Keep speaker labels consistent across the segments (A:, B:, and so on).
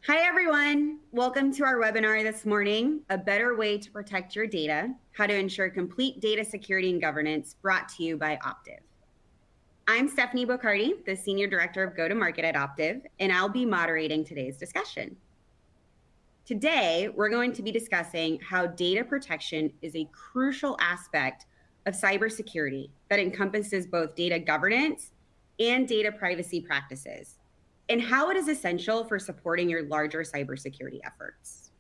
A: Hi, everyone. Welcome to our webinar this morning, A Better Way to Protect Your Data, How to Ensure Complete Data Security and Governance, brought to you by Optiv. I'm Stephanie Bocardi, the Senior Director of Go-to-Market at Optiv, and I'll be moderating today's discussion. Today, we're going to be discussing how data protection is a crucial aspect of cybersecurity that encompasses both data governance and data privacy practices, and how it is essential for supporting your larger cybersecurity efforts.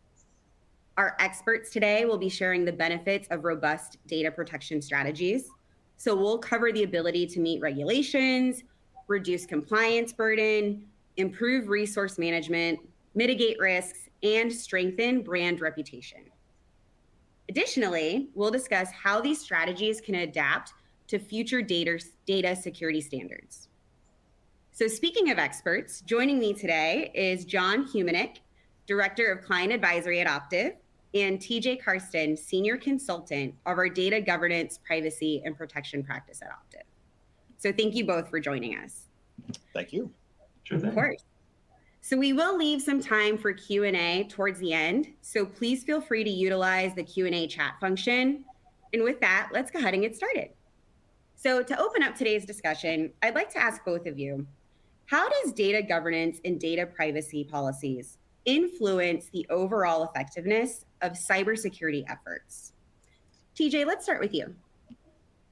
A: Our experts today will be sharing the benefits of robust data protection strategies. So we'll cover the ability to meet regulations, reduce compliance burden, improve resource management, mitigate risks, and strengthen brand reputation. Additionally, we'll discuss how these strategies can adapt to future data security standards. So speaking of experts, joining me today is John Humanick, Director of Client Advisory at Optiv, and TJ Karsten, Senior Consultant of our Data Governance, Privacy, and Protection Practice at Optiv. So thank you both for joining us.
B: Thank you.
A: Sure thing. Of course. So we will leave some time for Q&A towards the end, so please feel free to utilize the Q&A chat function. And with that, let's go ahead and get started. So to open up today's discussion, I'd like to ask both of you, how does data governance and data privacy policies influence the overall effectiveness of cybersecurity efforts? TJ, let's start with you.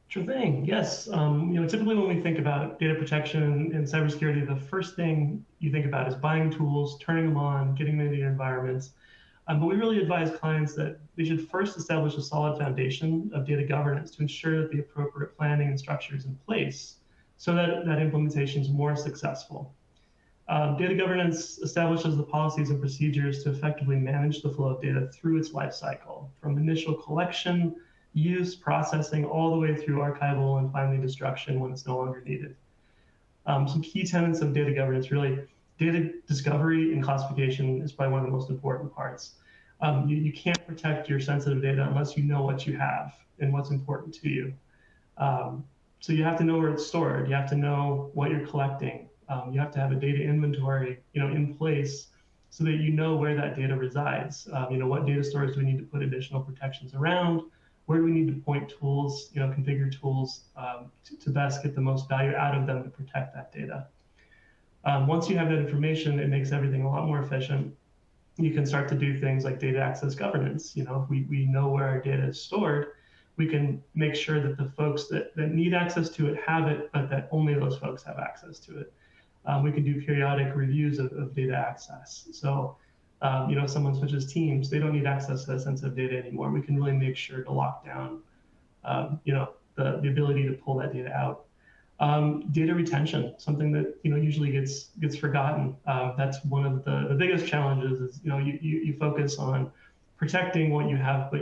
C: Sure thing. Yes. Typically when we think about data protection and cybersecurity, the first thing you think about is buying tools, turning them on, getting them into your environments. But we really advise clients that they should first establish a solid foundation of data governance to ensure that the appropriate planning and structure is in place so that that implementation is more successful. Data governance establishes the policies and procedures to effectively manage the flow of data through its life cycle, from initial collection, use, processing, all the way through archival and finally destruction when it's no longer needed. Some key tenets of data governance, really, data discovery and classification is probably one of the most important parts. You can't protect your sensitive data unless you know what you have and what's important to you. So you have to know where it's stored. You have to know what you're collecting. You have to have a data inventory, in place so that you know where that data resides. What data stores do we need to put additional protections around? Where do we need to point tools, configure tools to best get the most value out of them to protect that data? Once you have that information, it makes everything a lot more efficient. You can start to do things like data access governance. If we know where our data is stored, we can make sure that the folks that need access to it have it, but that only those folks have access to it. We can do periodic reviews of data access. So, someone switches teams, they don't need access to that sensitive data anymore. We can really make sure to lock down, the ability to pull that data out. Data retention, something that usually gets forgotten. That's one of the biggest challenges. Is you focus on protecting what you have, but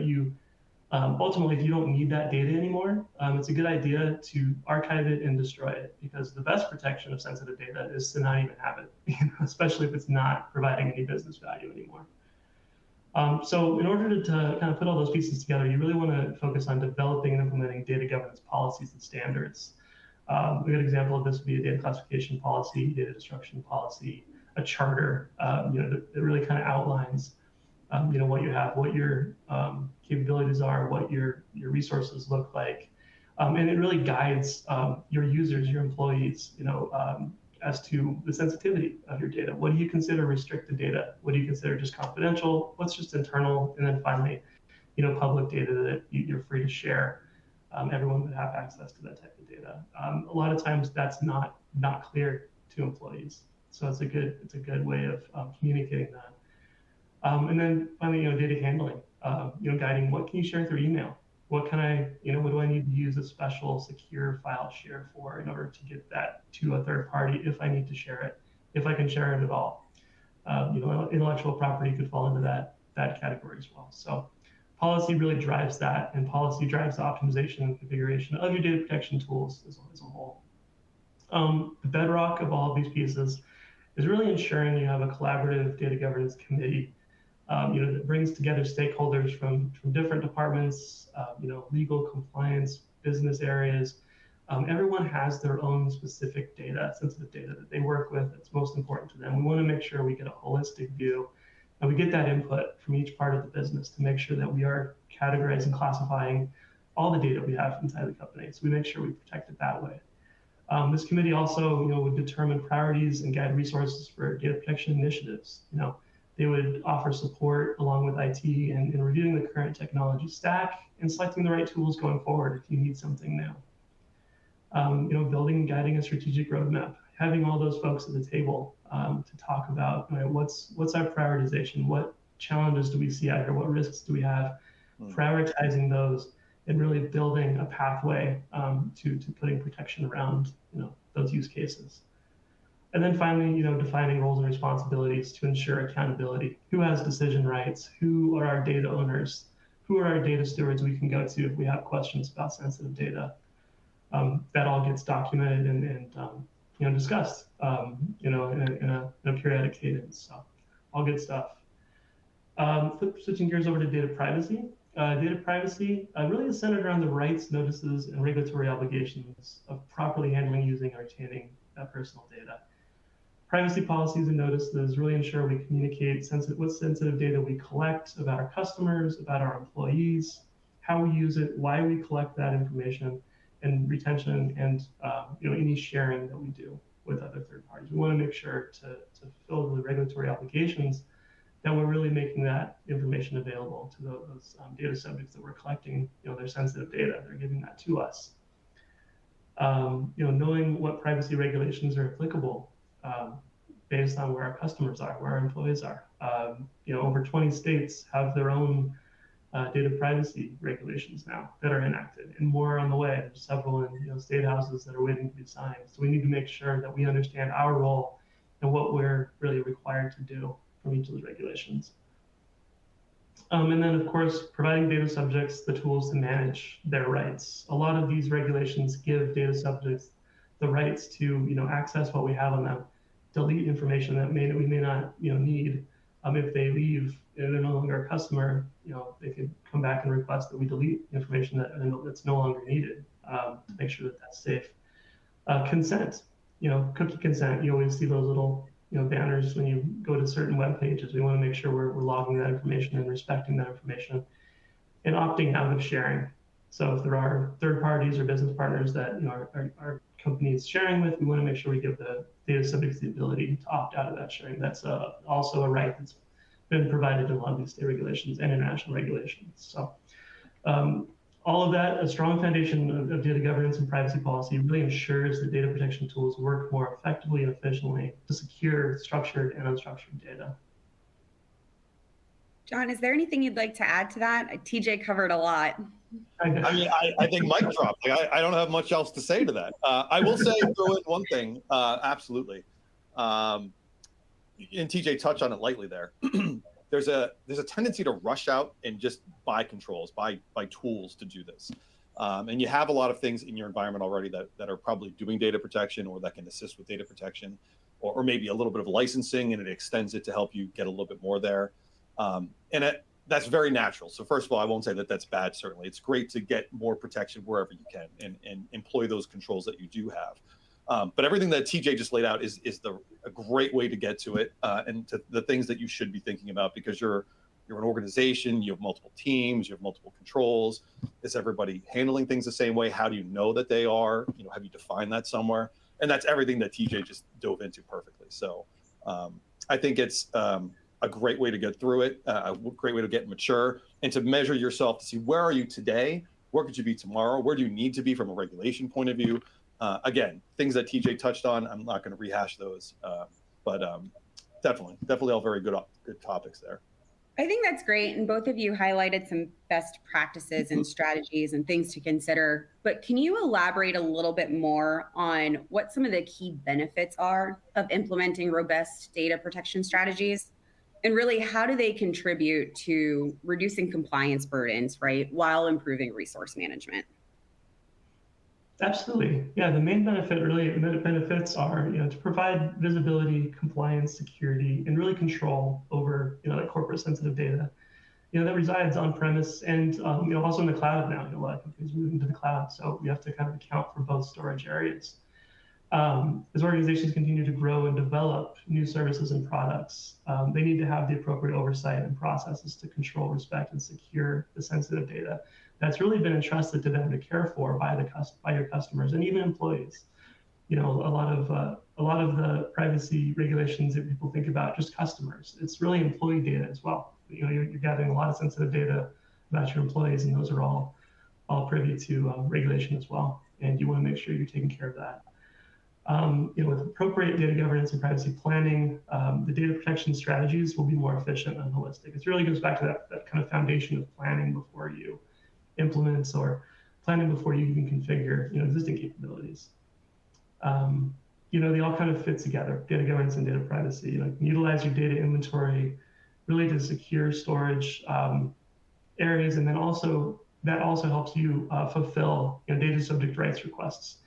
C: ultimately, if you don't need that data anymore, it's a good idea to archive it and destroy it, because the best protection of sensitive data is to not even have it, especially if it's not providing any business value anymore. So in order to kind of put all those pieces together, you really want to focus on developing and implementing data governance policies and standards. A good example of this would be a data classification policy, data destruction policy, a charter, that really kind of outlines what you have, what your capabilities are, what your resources look like. And it really guides your users, your employees, as to the sensitivity of your data. What do you consider restricted data? What do you consider just confidential? What's just internal? And then finally, public data that you're free to share. Everyone would have access to that type of data. A lot of times that's not clear to employees. So it's a good way of communicating that. And then finally, data handling, guiding what can you share through email? What can what do I need to use a special secure file share for in order to get that to a third party if I need to share it, if I can share it at all? Intellectual property could fall into that category as well. So policy really drives that, and policy drives the optimization and configuration of your data protection tools as a whole. The bedrock of all of these pieces is really ensuring you have a collaborative data governance committee that brings together stakeholders from different departments, legal, compliance, business areas, Everyone has their own specific data, sensitive data that they work with that's most important to them. We want to make sure we get a holistic view and we get that input from each part of the business to make sure that we are categorizing, classifying all the data we have inside the company. So we make sure we protect it that way. This committee also, would determine priorities and guide resources for data protection initiatives. They would offer support along with IT in reviewing the current technology stack and selecting the right tools going forward if you need something new. Building and guiding a strategic roadmap, having all those folks at the table to talk about what's our prioritization, what challenges do we see out here, what risks do we have, prioritizing those, and really building a pathway to putting protection around those use cases. And then finally, defining roles and responsibilities to ensure accountability. Who has decision rights? Who are our data owners? Who are our data stewards we can go to if we have questions about sensitive data? That all gets documented and discussed, in a periodic cadence. So, all good stuff. Switching gears over to data privacy. Data privacy really is centered around the rights, notices, and regulatory obligations of properly handling, using, and retaining personal data. Privacy policies and notices really ensure we communicate what sensitive data we collect about our customers, about our employees, how we use it, why we collect that information, and retention and any sharing that we do with other third parties. We want to make sure to fulfill the regulatory obligations that we're really making that information available to those data subjects that we're collecting, their sensitive data. They're giving that to us. Knowing what privacy regulations are applicable based on where our customers are, where our employees are. Over 20 states have their own data privacy regulations now that are enacted, and more on the way. There's several in state houses that are waiting to be signed. So we need to make sure that we understand our role and what we're really required to do from each of those regulations. And then, of course, providing data subjects the tools to manage their rights. A lot of these regulations give data subjects the rights to access what we have on them, delete information that we may not need. If they leave and they're no longer a customer, they could come back and request that we delete information that's no longer needed to make sure that that's safe. Consent, cookie consent. You always see those little banners when you go to certain web pages. We want to make sure we're logging that information and respecting that information, and opting out of sharing. So if there are third parties or business partners that our company is sharing with, we want to make sure we give the data subjects the ability to opt out of that sharing. That's also a right that's been provided in a lot of these state regulations and international regulations. So all of that, a strong foundation of data governance and privacy policy really ensures that data protection tools work more effectively and efficiently to secure structured and unstructured data.
A: John, is there anything you'd like to add to that? TJ covered a lot.
B: I think mic drop. I don't have much else to say to that. I will say, throw in one thing, absolutely. And TJ touched on it lightly there. There's a tendency to rush out and just buy controls, buy tools to do this. And you have a lot of things in your environment already that are probably doing data protection or that can assist with data protection, or maybe a little bit of licensing, and it extends it to help you get a little bit more there. That's very natural. So first of all, I won't say that that's bad. Certainly, it's great to get more protection wherever you can and employ those controls that you do have. But everything that TJ just laid out is a great way to get to it, and to the things that you should be thinking about, because you're an organization, you have multiple teams, you have multiple controls. Is everybody handling things the same way? How do you know that they are? Have you defined that somewhere? And that's everything that TJ just dove into perfectly. So I think it's a great way to get through it, a great way to get mature and to measure yourself to see where are you today, where could you be tomorrow, where do you need to be from a regulation point of view. Again, things that TJ touched on, I'm not going to rehash those, but definitely all very good topics there.
A: I think that's great. And both of you highlighted some best practices and strategies and things to consider. But can you elaborate a little bit more on what some of the key benefits are of implementing robust data protection strategies? And really, how do they contribute to reducing compliance burdens, right, while improving resource management?
C: Absolutely. Yeah, the main benefits are, to provide visibility, compliance, security, and really control over, that corporate sensitive data. that resides on premise and also in the cloud now. A lot of companies moving to the cloud, so we have to kind of account for both storage areas. As organizations continue to grow and develop new services and products, they need to have the appropriate oversight and processes to control, respect, and secure the sensitive data that's really been entrusted to them to care for by your customers and even employees. A lot of the privacy regulations that people think about just customers. It's really employee data as well. You're gathering a lot of sensitive data about your employees, and those are all privy to regulation as well. And you want to make sure you're taking care of that. With appropriate data governance and privacy planning, the data protection strategies will be more efficient and holistic. It really goes back to that kind of foundation of planning before you implement or planning before you even configure existing capabilities. They all kind of fit together, data governance and data privacy. Utilize your data inventory really to secure storage areas, and then that also helps you fulfill data subject rights requests.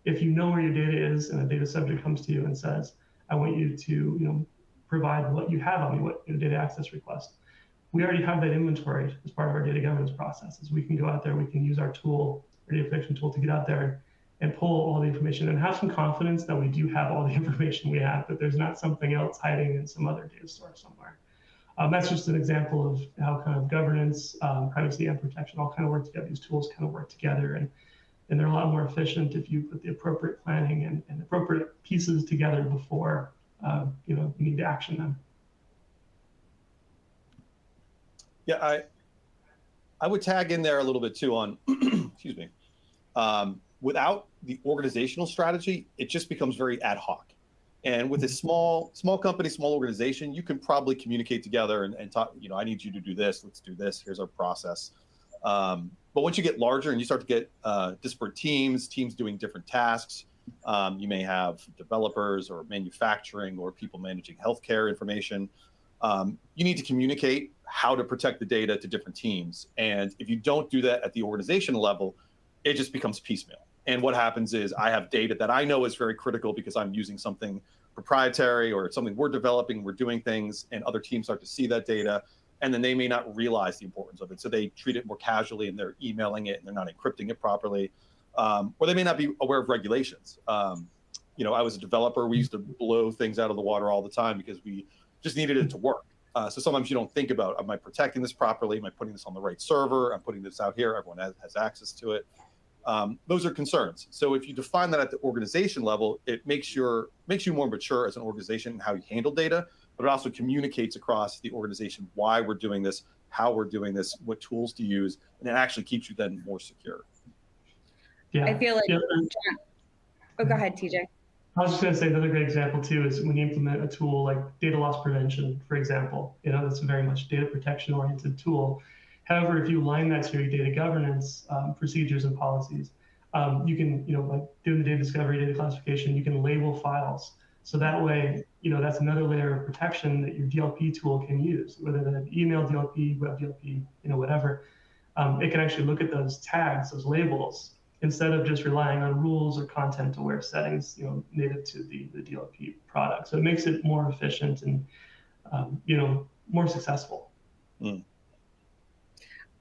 C: If you know where your data is and a data subject comes to you and says, I want you to provide what you have on me, what data access request, we already have that inventory as part of our data governance processes. We can go out there, we can use our tool, our data protection tool, to get out there and pull all the information and have some confidence that we do have all the information we have, that there's not something else hiding in some other data source somewhere. That's just an example of how kind of governance, privacy, and protection all kind of work together. These tools kind of work together, and they're a lot more efficient if you put the appropriate planning and appropriate pieces together before you need to action them.
B: Yeah, I would tag in there a little bit too on, excuse me, without the organizational strategy, it just becomes very ad hoc. And with a small company, small organization, you can probably communicate together and talk, I need you to do this, let's do this, here's our process. But once you get larger and you start to get disparate teams doing different tasks, you may have developers or manufacturing or people managing healthcare information. You need to communicate how to protect the data to different teams. And if you don't do that at the organizational level, it just becomes piecemeal. And what happens is I have data that I know is very critical because I'm using something proprietary or it's something we're developing, we're doing things, and other teams start to see that data, and then they may not realize the importance of it. So they treat it more casually and they're emailing it and they're not encrypting it properly. Or they may not be aware of regulations. I was a developer. We used to blow things out of the water all the time because we just needed it to work. So sometimes you don't think about, am I protecting this properly? Am I putting this on the right server? I'm putting this out here. Everyone has access to it. Those are concerns. So if you define that at the organization level, it makes you more mature as an organization in how you handle data, but it also communicates across the organization why we're doing this, how we're doing this, what tools to use, and it actually keeps you then more secure.
A: Yeah. I feel like, oh, go ahead, TJ.
C: I was just going to say another great example too is when you implement a tool like data loss prevention, for example. That's a very much data protection oriented tool. However, if you align that to your data governance procedures and policies, you can, like doing the data discovery, data classification, you can label files. So that way, that's another layer of protection that your DLP tool can use, whether that's email DLP, web DLP, whatever. It can actually look at those tags, those labels, instead of just relying on rules or content-aware settings, native to the DLP product. So it makes it more efficient and, more successful.
B: Mm.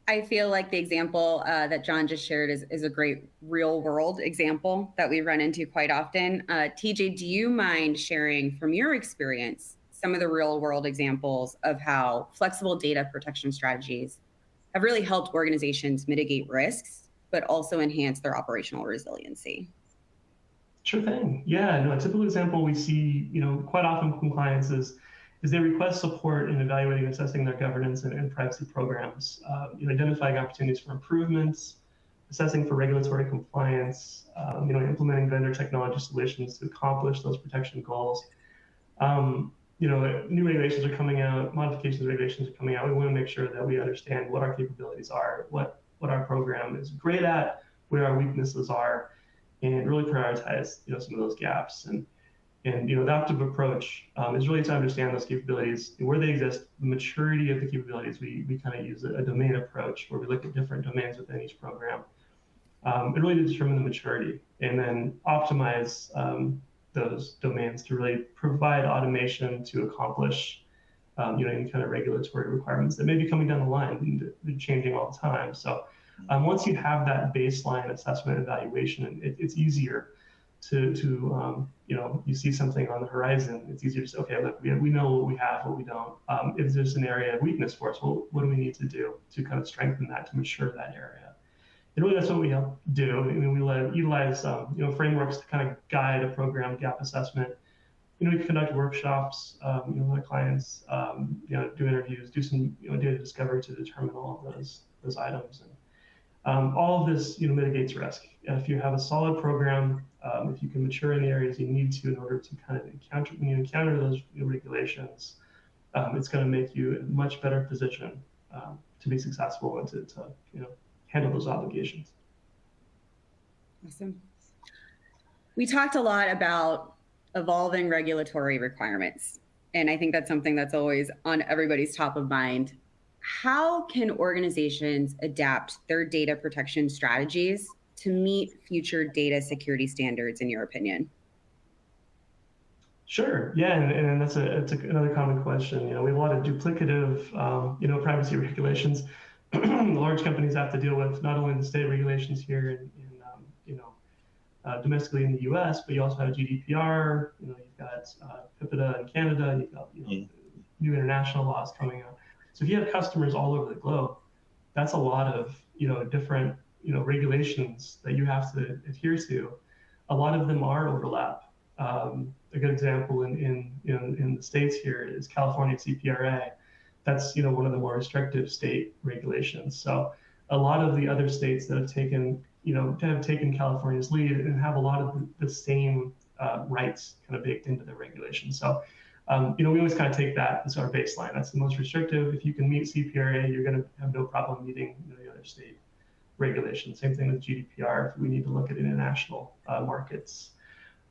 A: I feel like the example that John just shared is a great real-world example that we run into quite often. TJ, do you mind sharing from your experience some of the real-world examples of how flexible data protection strategies have really helped organizations mitigate risks, but also enhance their operational resiliency?
C: Sure thing. Yeah, no, a typical example we see, quite often from clients is they request support in evaluating and assessing their governance and privacy programs, identifying opportunities for improvements, assessing for regulatory compliance, implementing vendor technology solutions to accomplish those protection goals. New regulations are coming out, modifications of regulations are coming out. We want to make sure that we understand what our capabilities are, what our program is great at, where our weaknesses are, and really prioritize, some of those gaps. And the Optiv approach is really to understand those capabilities, where they exist, the maturity of the capabilities. We kind of use a domain approach where we look at different domains within each program, and really to determine the maturity, and then optimize those domains to really provide automation to accomplish any kind of regulatory requirements that may be coming down the line and they're changing all the time. So once you have that baseline assessment and evaluation, it's easier to you see something on the horizon, it's easier to say, okay, look, we know what we have, what we don't. If there's an area of weakness for us, well, what do we need to do to kind of strengthen that, to mature that area? And really, that's what we help do. I mean, we utilize frameworks to kind of guide a program gap assessment. We conduct workshops, with our clients, do interviews, do some data discovery to determine all of those items. And all of this mitigates risk. If you have a solid program, if you can mature in the areas you need to in order to kind of encounter those regulations, it's going to make you in a much better position to be successful and to handle those obligations.
A: Awesome. We talked a lot about evolving regulatory requirements, and I think that's something that's always on everybody's top of mind. How can organizations adapt their data protection strategies to meet future data security standards, in your opinion?
C: Sure. Yeah, and that's another common question. We have a lot of duplicative, privacy regulations. Large companies have to deal with not only the state regulations here in domestically in the U.S., but you also have GDPR. You've got PIPEDA in Canada. You've got new international laws coming out. So if you have customers all over the globe, that's a lot of different regulations that you have to adhere to. A lot of them are overlap. A good example in the States here is California CPRA. That's one of the more restrictive state regulations. So a lot of the other states that have taken California's lead and have a lot of the same rights kind of baked into the regulations. So we always kind of take that as our baseline. That's the most restrictive. If you can meet CPRA, you're going to have no problem meeting the other state regulations. Same thing with GDPR if we need to look at international markets.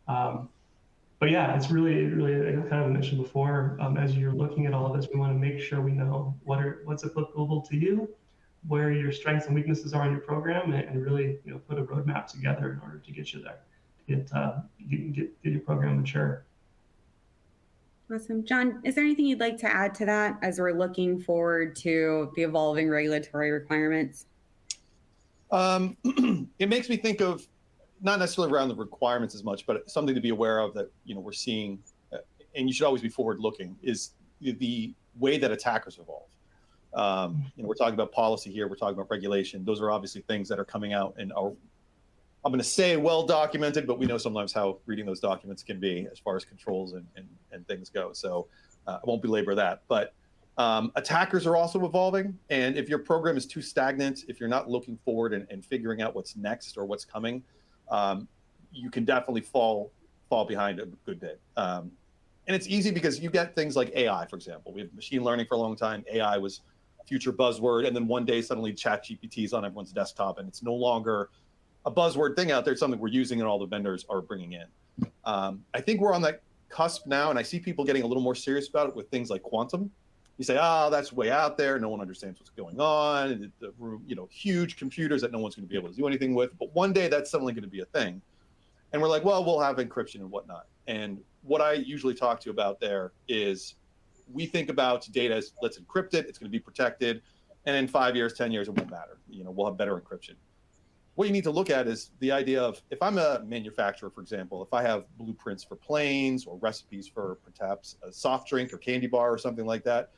C: But yeah, it's really, I kind of mentioned before, as you're looking at all of this, we want to make sure we know what's applicable to you, where your strengths and weaknesses are in your program, and really put a roadmap together in order to get you there, get your program mature.
A: Awesome. John, is there anything you'd like to add to that as we're looking forward to the evolving regulatory requirements?
B: It makes me think of not necessarily around the requirements as much, but something to be aware of that we're seeing, and you should always be forward-looking, is the way that attackers evolve. We're talking about policy here, we're talking about regulation. Those are obviously things that are coming out and are, I'm going to say, well documented, but we know sometimes how reading those documents can be as far as controls and things go. So I won't belabor that. But attackers are also evolving, and if your program is too stagnant, if you're not looking forward and figuring out what's next or what's coming, you can definitely fall behind a good bit. And it's easy because you get things like AI, for example. We have machine learning for a long time. AI was a future buzzword, and then one day suddenly ChatGPT is on everyone's desktop, and it's no longer a buzzword thing out there. It's something we're using and all the vendors are bringing in. I think we're on that cusp now, and I see people getting a little more serious about it with things like quantum. You say, oh, that's way out there. No one understands what's going on. Huge computers that no one's going to be able to do anything with. But one day that's suddenly going to be a thing. And we're like, well, we'll have encryption and whatnot. And what I usually talk to about there is we think about data as, let's encrypt it. It's going to be protected. And in 5 years, 10 years, it won't matter. We'll have better encryption. What you need to look at is the idea of, if I'm a manufacturer, for example, if I have blueprints for planes or recipes for perhaps a soft drink or candy bar or something like that,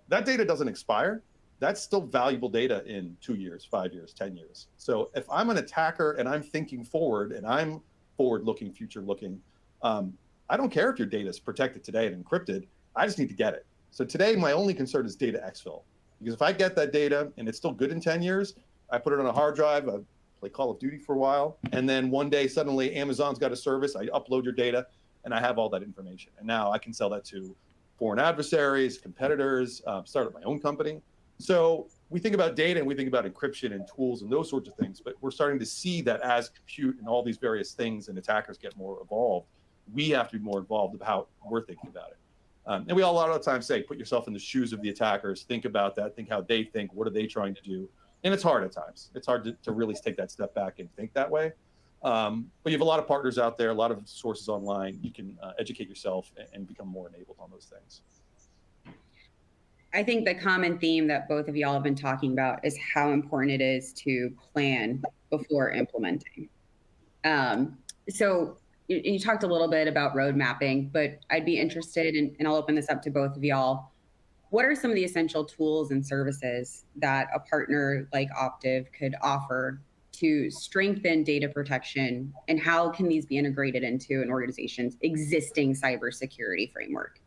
B: that data doesn't expire. That's still valuable data in 2 years, 5 years, 10 years. So if I'm an attacker and I'm thinking forward and I'm forward-looking, future-looking, I don't care if your data is protected today and encrypted. I just need to get it. So today, my only concern is data exfil. Because if I get that data and it's still good in 10 years, I put it on a hard drive, I play Call of Duty for a while, and then one day suddenly Amazon's got a service, I upload your data, and I have all that information. And now I can sell that to foreign adversaries, competitors, start up my own company. So we think about data and we think about encryption and tools and those sorts of things, but we're starting to see that as compute and all these various things and attackers get more evolved, we have to be more involved about how we're thinking about it. And we all, a lot of times say, put yourself in the shoes of the attackers, think about that, think how they think, what are they trying to do? And it's hard at times. It's hard to really take that step back and think that way. But you have a lot of partners out there, a lot of sources online. You can educate yourself and become more enabled on those things.
A: I think the common theme that both of y'all have been talking about is how important it is to plan before implementing. So you talked a little bit about road mapping, but I'd be interested, and I'll open this up to both of y'all. What are some of the essential tools and services that a partner like Optiv could offer to strengthen data protection, and how can these be integrated into an organization's existing cybersecurity framework?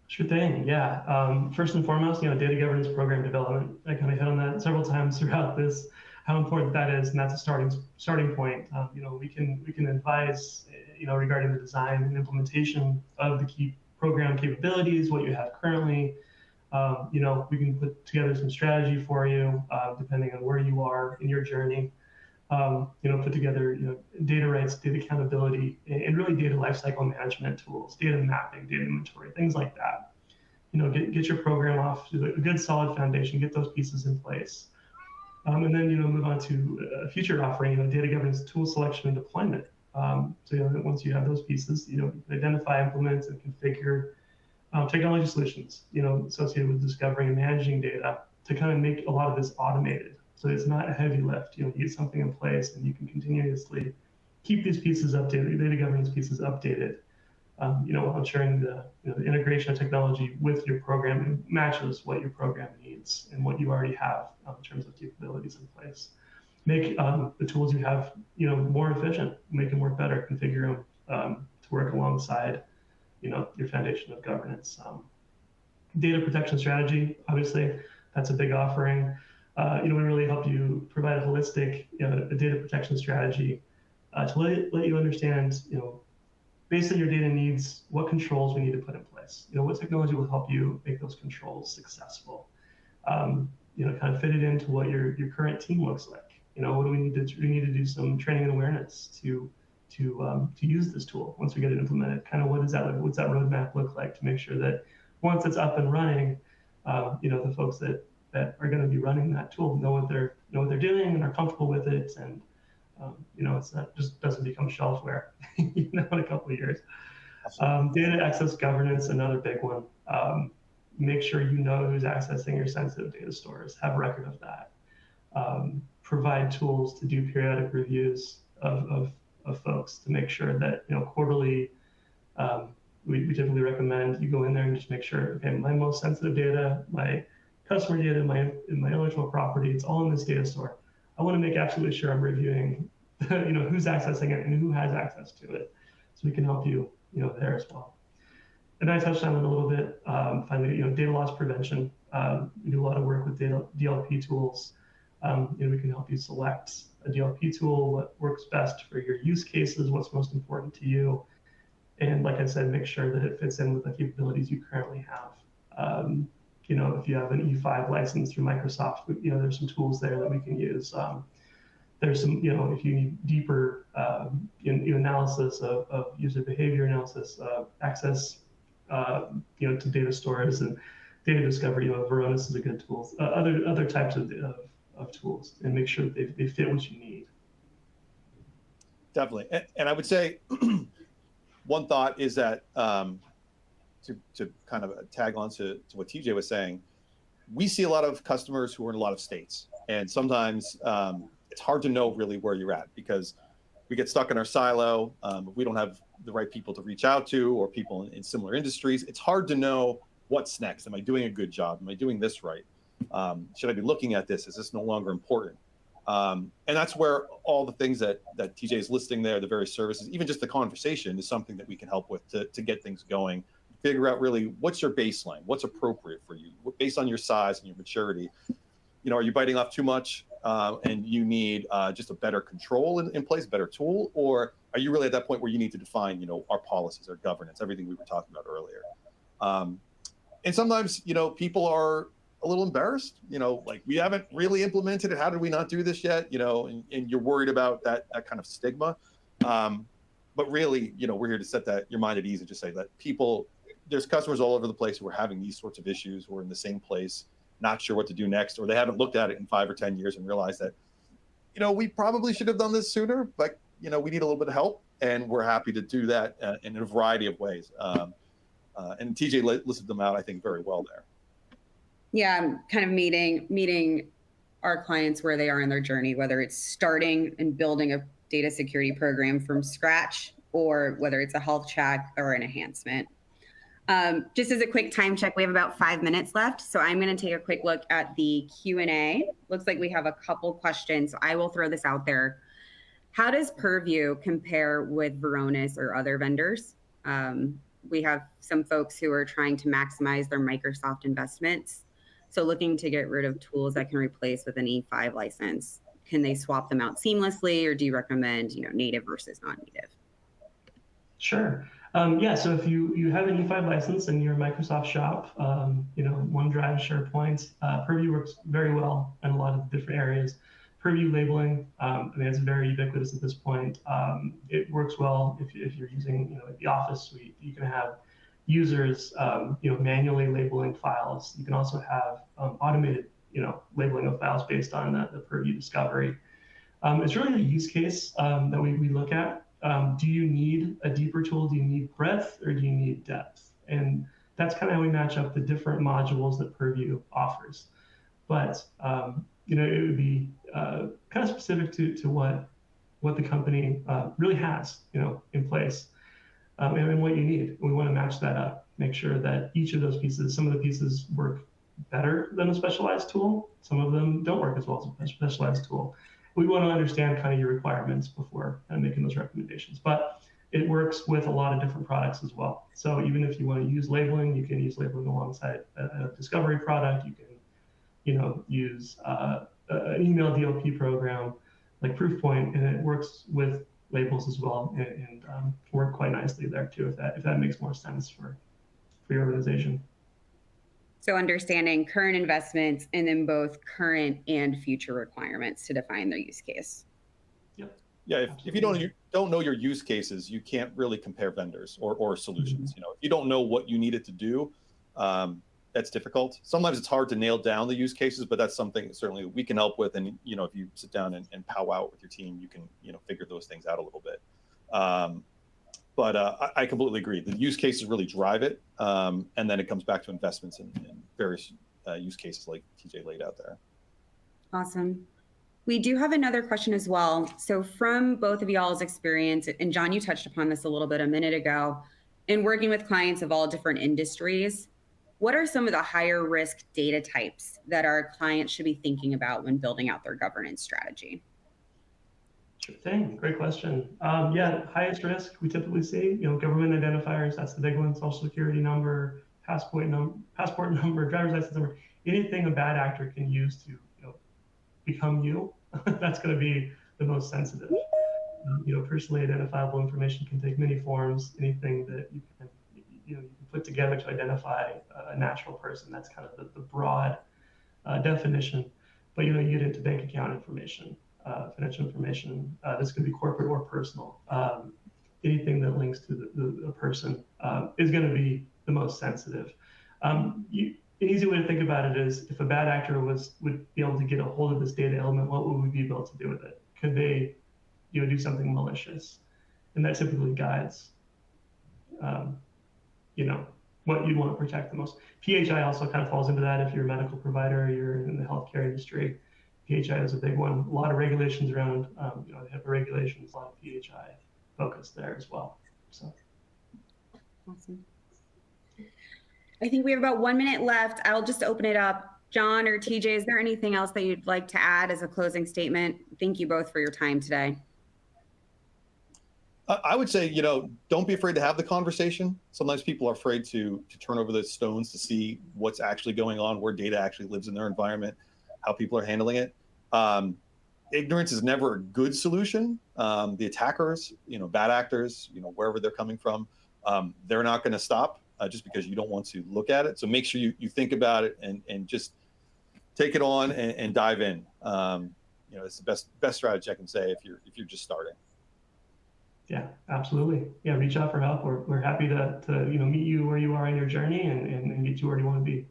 C: Sure thing. Yeah. First and foremost, data governance program development. I kind of hit on that several times throughout this, how important that is, and that's a starting point. We can advise, regarding the design and implementation of the key program capabilities, what you have currently. We can put together some strategy for you, depending on where you are in your journey. Put together, data rights, data accountability, and really data lifecycle management tools, data mapping, data inventory, things like that. Get your program off to a good solid foundation, get those pieces in place. And then, move on to a future offering, data governance tool selection and deployment. Once you have those pieces, you can identify, implement, and configure technology solutions, associated with discovering and managing data to kind of make a lot of this automated. So it's not a heavy lift. You get something in place, and you can continuously keep these pieces updated, data governance pieces updated. While ensuring the integration of technology with your program matches what your program needs and what you already have in terms of capabilities in place. Make the tools you have, more efficient, make them work better, configure them to work alongside, your foundation of governance. Data protection strategy, obviously, that's a big offering. We really help you provide a holistic, a data protection strategy to let you understand, based on your data needs, what controls we need to put in place. What technology will help you make those controls successful. Kind of fit it into what your current team looks like. What do we need to do? We need to do some training and awareness to use this tool once we get it implemented. Kind of what's that roadmap look like to make sure that once it's up and running, the folks that are going to be running that tool know what they're doing and are comfortable with it, and it's not just doesn't become shelfware, in a couple of years. Data access governance, another big one. Make sure you know who's accessing your sensitive data stores. Have a record of that. Provide tools to do periodic reviews of folks to make sure that quarterly. We typically recommend you go in there and just make sure, okay, my most sensitive data, my customer data, my intellectual property, it's all in this data store. I want to make absolutely sure I'm reviewing, who's accessing it and who has access to it, so we can help you, there as well. And I touched on it a little bit. Finally, data loss prevention. We do a lot of work with DLP tools. We can help you select a DLP tool, what works best for your use cases, what's most important to you, and like I said, make sure that it fits in with the capabilities you currently have. If you have an E5 license through Microsoft, there's some tools there that we can use. There's some, if you need deeper analysis of user behavior analysis, access, to data stores and data discovery, Varonis is a good tool. Other types of tools, and make sure that they fit what you need.
B: Definitely, and I would say one thought is that to kind of tag on to what TJ was saying, we see a lot of customers who are in a lot of states, and sometimes it's hard to know really where you're at because we get stuck in our silo. We don't have the right people to reach out to, or people in similar industries. It's hard to know what's next. Am I doing a good job? Am I doing this right? Should I be looking at this? Is this no longer important? And that's where all the things that TJ is listing there, the various services, even just the conversation is something that we can help with to get things going. Figure out really what's your baseline, what's appropriate for you based on your size and your maturity. Are you biting off too much and you need just a better control in place, better tool, or are you really at that point where you need to define, our policies, our governance, everything we were talking about earlier? And sometimes, people are a little embarrassed, like we haven't really implemented it. How did we not do this yet? And you're worried about that kind of stigma. But really, we're here to set your mind at ease and just say that there's customers all over the place who are having these sorts of issues, who are in the same place, not sure what to do next, or they haven't looked at it in 5 or 10 years and realized that, we probably should have done this sooner, but, we need a little bit of help, and we're happy to do that in a variety of ways. And TJ listed them out, I think, very well there.
A: Yeah, kind of meeting our clients where they are in their journey, whether it's starting and building a data security program from scratch, or whether it's a health check or an enhancement. Just as a quick time check, we have about 5 minutes left, so I'm going to take a quick look at the Q&A. Looks like we have a couple questions, so I will throw this out there. How does Purview compare with Varonis or other vendors? We have some folks who are trying to maximize their Microsoft investments, so looking to get rid of tools that can replace with an E5 license. Can they swap them out seamlessly, or do you recommend, native versus non-native?
C: Sure. Yeah, so if you have an E5 license in your Microsoft shop, OneDrive, SharePoint, Purview works very well in a lot of different areas. Purview labeling, it's very ubiquitous at this point. It works well if you're using, the Office suite. You can have users, manually labeling files. You can also have automated, labeling of files based on the Purview discovery. It's really the use case that we look at. Do you need a deeper tool? Do you need breadth, or do you need depth? And that's kind of how we match up the different modules that Purview offers. But it would be kind of specific to what the company really has, in place, and what you need. We want to match that up, make sure that each of those pieces, some of the pieces work better than a specialized tool. Some of them don't work as well as a specialized tool. We want to understand kind of your requirements before making those recommendations. But it works with a lot of different products as well. So even if you want to use labeling, you can use labeling alongside a discovery product. You can, use an email DLP program like Proofpoint, and it works with labels as well, and work quite nicely there too, if that makes more sense for your organization.
A: So understanding current investments and then both current and future requirements to define their use case.
C: Yep.
B: Yeah, if you don't know your use cases, you can't really compare vendors or solutions.
C: Mm-hmm.
B: If you don't know what you need it to do, that's difficult. Sometimes it's hard to nail down the use cases, but that's something certainly we can help with. And if you sit down and pow out with your team, you can figure those things out a little bit. But I completely agree. The use cases really drive it, and then it comes back to investments in various use cases like TJ laid out there.
A: Awesome. We do have another question as well. So from both of y'all's experience, and John, you touched upon this a little bit a minute ago, in working with clients of all different industries, what are some of the higher risk data types that our clients should be thinking about when building out their governance strategy?
C: Sure thing. Great question. Yeah, highest risk we typically see, government identifiers. That's the big one. Social security number, passport number, driver's license number. Anything a bad actor can use to, become you. That's going to be the most sensitive. Personally identifiable information can take many forms. Anything that you can put together to identify a natural person. That's kind of the broad definition. But you get into bank account information. Financial information. This could be corporate or personal. Anything that links to the person is going to be the most sensitive. An easy way to think about it is, if a bad actor would be able to get a hold of this data element, what would we be able to do with it? Could they, do something malicious? And that typically guides, what you'd want to protect the most. PHI also kind of falls into that. If you're a medical provider, you're in the healthcare industry. PHI is a big one. A lot of regulations around, the HIPAA regulations, a lot of PHI focus there as well. So,
A: awesome. I think we have about 1 minute left. I'll just open it up. John or TJ, is there anything else that you'd like to add as a closing statement? Thank you both for your time today.
B: I would say, don't be afraid to have the conversation. Sometimes people are afraid to turn over the stones to see what's actually going on, where data actually lives in their environment, how people are handling it. Ignorance is never a good solution. The attackers, bad actors, wherever they're coming from, they're not going to stop just because you don't want to look at it. So make sure you think about it and just take it on and dive in. It's the best strategy I can say if you're just starting.
C: Yeah, absolutely. Yeah, reach out for help. We're happy to meet you where you are in your journey and get you where you want to be.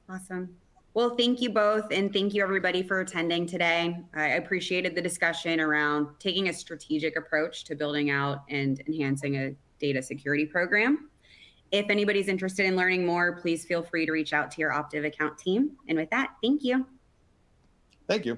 A: Awesome. Well, thank you both, and thank you everybody for attending today. I appreciated the discussion around taking a strategic approach to building out and enhancing a data security program. If anybody's interested in learning more, please feel free to reach out to your Optiv account team. And with that, thank you.
B: Thank you.